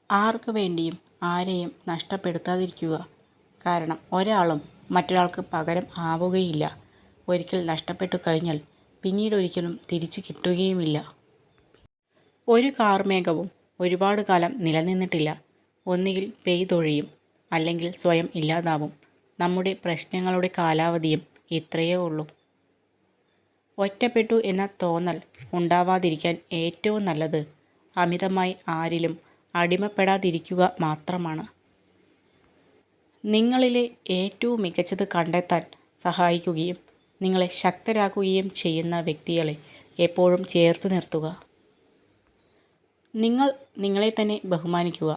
ആർക്കു വേണ്ടിയും ആരെയും നഷ്ടപ്പെടുത്താതിരിക്കുക. കാരണം ഒരാളും മറ്റൊരാൾക്ക് പകരം ആവുകയില്ല. ഒരിക്കൽ നഷ്ടപ്പെട്ടു കഴിഞ്ഞാൽ പിന്നീടൊരിക്കലും തിരിച്ചു കിട്ടുകയുമില്ല. ഒരു കാർമേഘവും ഒരുപാട് കാലം നിലനിന്നിട്ടില്ല. ഒന്നുകിൽ പെയ്തൊഴിയും, അല്ലെങ്കിൽ സ്വയം ഇല്ലാതാവും. നമ്മുടെ പ്രശ്നങ്ങളുടെ കാലാവധിയും ഇത്രയേ ഉള്ളൂ. ഒറ്റപ്പെട്ടു എന്ന തോന്നൽ ഉണ്ടാവാതിരിക്കാൻ ഏറ്റവും നല്ലത് അമിതമായി ആരിലും അടിമപ്പെടാതിരിക്കുക മാത്രമാണ്. നിങ്ങളിലെ ഏറ്റവും മികച്ചത് കണ്ടെത്താൻ സഹായിക്കുകയും നിങ്ങളെ ശക്തരാക്കുകയും ചെയ്യുന്ന വ്യക്തികളെ എപ്പോഴും ചേർത്തു നിർത്തുക. നിങ്ങൾ നിങ്ങളെ തന്നെ ബഹുമാനിക്കുക,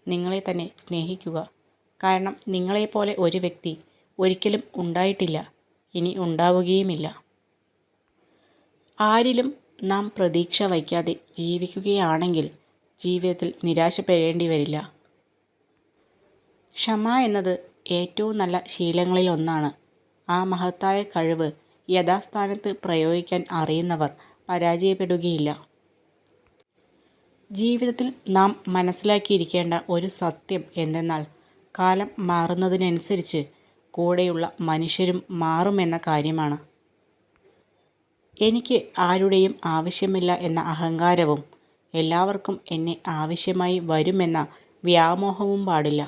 നിങ്ങളെ തന്നെ സ്നേഹിക്കുക. കാരണം നിങ്ങളെപ്പോലെ ഒരു വ്യക്തി ഒരിക്കലും ഉണ്ടായിട്ടില്ല, ഇനി ഉണ്ടാവുകയുമില്ല. ആരിലും നാം പ്രതീക്ഷ വയ്ക്കാതെ ജീവിക്കുകയാണെങ്കിൽ ജീവിതത്തിൽ നിരാശപ്പെടേണ്ടി വരില്ല. ക്ഷമ എന്നത് ഏറ്റവും നല്ല ശീലങ്ങളിലൊന്നാണ്. ആ മഹത്തായ കഴിവ് യഥാസ്ഥാനത്ത് പ്രയോഗിക്കാൻ അറിയുന്നവർ പരാജയപ്പെടുകയില്ല. ജീവിതത്തിൽ നാം മനസ്സിലാക്കിയിരിക്കേണ്ട ഒരു സത്യം എന്തെന്നാൽ കാലം മാറുന്നതിനനുസരിച്ച് കൂടെയുള്ള മനുഷ്യരും മാറുമെന്ന കാര്യമാണ്. എനിക്ക് ആരുടെയും ആവശ്യമില്ല എന്ന അഹങ്കാരവും എല്ലാവർക്കും എന്നെ ആവശ്യമായി വരുമെന്ന വ്യാമോഹവും പാടില്ല.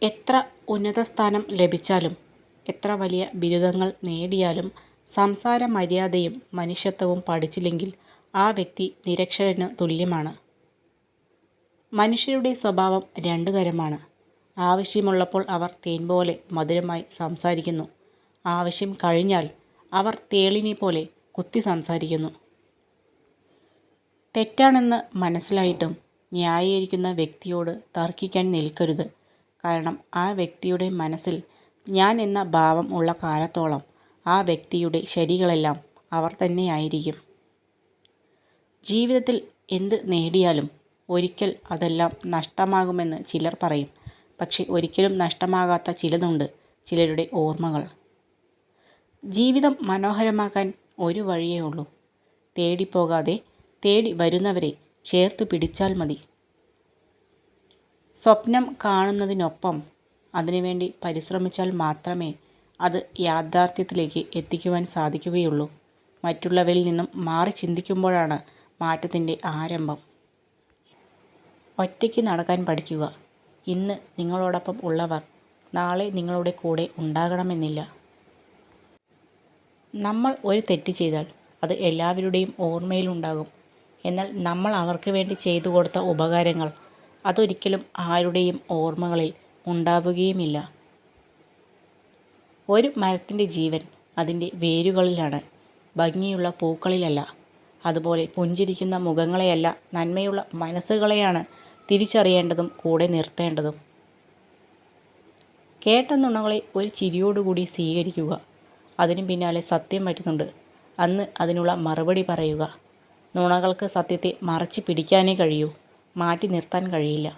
എത്ര ഉന്നത സ്ഥാനം ലഭിച്ചാലും എത്ര വലിയ ബിരുദങ്ങൾ നേടിയാലും സംസാര മര്യാദയും മനുഷ്യത്വവും പഠിച്ചില്ലെങ്കിൽ ആ വ്യക്തി നിരക്ഷരന് തുല്യമാണ്. മനുഷ്യരുടെ സ്വഭാവം രണ്ടു തരമാണ്. ആവശ്യമുള്ളപ്പോൾ അവർ തേൻ പോലെ മധുരമായി സംസാരിക്കുന്നു. ആവശ്യം കഴിഞ്ഞാൽ അവർ തേളിനെ പോലെ കുത്തി സംസാരിക്കുന്നു. തെറ്റാണെന്ന് മനസ്സിലായിട്ടും ന്യായീകരിക്കുന്ന വ്യക്തിയോട് തർക്കിക്കാൻ നിൽക്കരുത്. കാരണം ആ വ്യക്തിയുടെ മനസ്സിൽ ഞാൻ എന്ന ഭാവം ഉള്ള കാലത്തോളം ആ വ്യക്തിയുടെ ശരികളെല്ലാം അവർ തന്നെയായിരിക്കും. ജീവിതത്തിൽ എന്ത് നേടിയാലും ഒരിക്കൽ അതെല്ലാം നഷ്ടമാകുമെന്ന് ചിലർ പറയും. പക്ഷെ ഒരിക്കലും നഷ്ടമാകാത്ത ചിലതുണ്ട്, ചിലരുടെ ഓർമ്മകൾ. ജീവിതം മനോഹരമാക്കാൻ ഒരു വഴിയേ ഉള്ളൂ. തേടിപ്പോകാതെ തേടി വരുന്നവരെ ചേർത്ത് പിടിച്ചാൽ മതി. സ്വപ്നം കാണുന്നതിനൊപ്പം അതിനുവേണ്ടി പരിശ്രമിച്ചാൽ മാത്രമേ അത് യാഥാർത്ഥ്യത്തിലേക്ക് എത്തിക്കുവാൻ സാധിക്കുകയുള്ളൂ. മറ്റുള്ളവരിൽ നിന്നും മാറി ചിന്തിക്കുമ്പോഴാണ് മാറ്റത്തിൻ്റെ ആരംഭം. ഒറ്റയ്ക്ക് നടക്കാൻ പഠിക്കുക. ഇന്ന് നിങ്ങളോടൊപ്പം ഉള്ളവർ നാളെ നിങ്ങളുടെ കൂടെ ഉണ്ടാകണമെന്നില്ല. നമ്മൾ ഒരു തെറ്റ് ചെയ്താൽ അത് എല്ലാവരുടെയും ഓർമ്മയിലുണ്ടാകും. എന്നാൽ നമ്മൾ അവർക്ക് വേണ്ടി ചെയ്തു കൊടുത്ത ഉപകാരങ്ങൾ അതൊരിക്കലും ആരുടെയും ഓർമ്മകളിൽ ഉണ്ടാവുകയുമില്ല. ഒരു മരത്തിൻ്റെ ജീവൻ അതിൻ്റെ വേരുകളിലാണ്, ഭംഗിയുള്ള പൂക്കളിലല്ല. അതുപോലെ പുഞ്ചിരിക്കുന്ന മുഖങ്ങളെയല്ല, നന്മയുള്ള മനസ്സുകളെയാണ് തിരിച്ചറിയേണ്ടതും കൂടെ നിർത്തേണ്ടതും. കേട്ട നുണകളെ ഒരു ചിരിയോടുകൂടി സ്വീകരിക്കുക. അതിനു പിന്നാലെ സത്യം വരുന്നുണ്ട്, അന്ന് അതിനുള്ള മറുപടി പറയുക. നുണകൾക്ക് സത്യത്തെ മറച്ചു പിടിക്കാനേ കഴിയൂ, മാറ്റി നിർത്താൻ കഴിയില്ല.